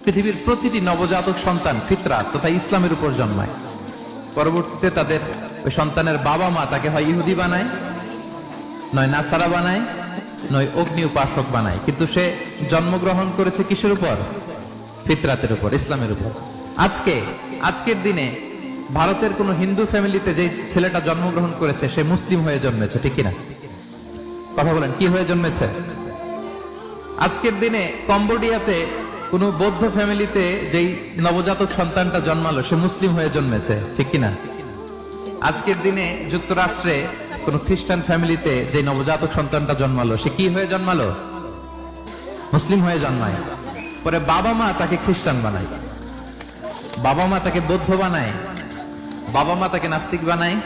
পৃথিবীর প্রতিটি নবজাতক সন্তান ফিতরাত তথা ইসলামের উপর জন্মায়। পরবর্তীতে তাদের ওই সন্তানের বাবা মা তাকে হয় ইহুদি বানায়, নয় নাসারা বানায়, নয় অগ্নি উপাসক বানায়, কিন্তু সে জন্মগ্রহণ করেছে কিসের উপর? ফিতরাতের উপর, ইসলামের উপর। আজকের দিনে ভারতের কোন হিন্দু ফ্যামিলিতে যে ছেলেটা জন্মগ্রহণ করেছে সে মুসলিম হয়ে জন্মেছে, ঠিক কিনা? কথা বলেন, কি হয়ে জন্মেছে? আজকের দিনে কম্বোডিয়াতে কোন বৌদ্ধ ফ্যামিলিতে যেই নবজাতক সন্তানটা জন্মালো সে মুসলিম হয়ে জন্মেছে, ঠিক কিনা? আজকের দিনে যুক্তরাষ্ট্রে কোন খ্রিস্টান ফ্যামিলিতে যে নবজাতক সন্তানটা জন্মালো সে কি হয়ে জন্মালো? মুসলিম হয়ে জন্মায়। পরে বাবা মা তাকে খ্রিস্টান বানায়, বাবা মা তাকে বৌদ্ধ বানায়, বাবা মা তাকে নাস্তিক বানায়,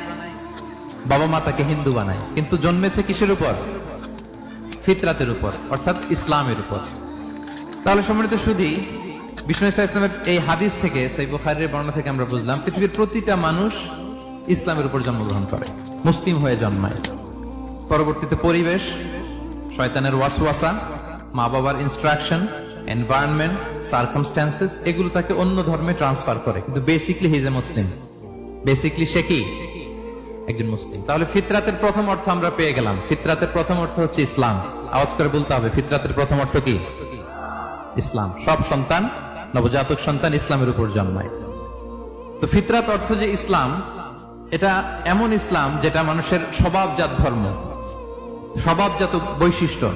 বাবা মা তাকে হিন্দু বানায়, কিন্তু জন্মেছে কিসের উপর? ফিতরাতের উপর, অর্থাৎ ইসলামের উপর। তাহলে সম্মানিত সুধী, বিষ্ণু ইসলামের এই হাদিস থেকে, সহিহ বুখারীর বর্ণনা থেকে আমরা বুঝলাম পৃথিবীর প্রতিটা মানুষ ইসলামের উপর জন্মগ্রহণ করে, মুসলিম হয়ে জন্মায়। পরবর্তীতে পরিবেশ, শয়তানের ওয়াসওয়াসা, মা বাবার ইনস্ট্রাকশন, এনভায়রনমেন্ট, সার্কামস্ট্যান্সেস, এগুলো তাকে অন্য ধর্মে ট্রান্সফার করে, কিন্তু basically he is a Muslim. Basically সে কি? একজন মুসলিম। তাহলে ফিতরাতের প্রথম অর্থ আমরা পেয়ে গেলাম। ফিতরাতের প্রথম অর্থ হচ্ছে ইসলাম। আওয়াজ করে বলতে হবে, ফিতরাতের প্রথম অর্থ কি? ইসলাম। সব সন্তান, নবজাতক সন্তান ইসলামের উপর জন্মায়। তো ফিতরাত অর্থ যে ইসলাম, এটা এমন ইসলাম যেটা মানুষের স্বভাবজাত ধর্ম, স্বভাবজাত বৈশিষ্ট্য।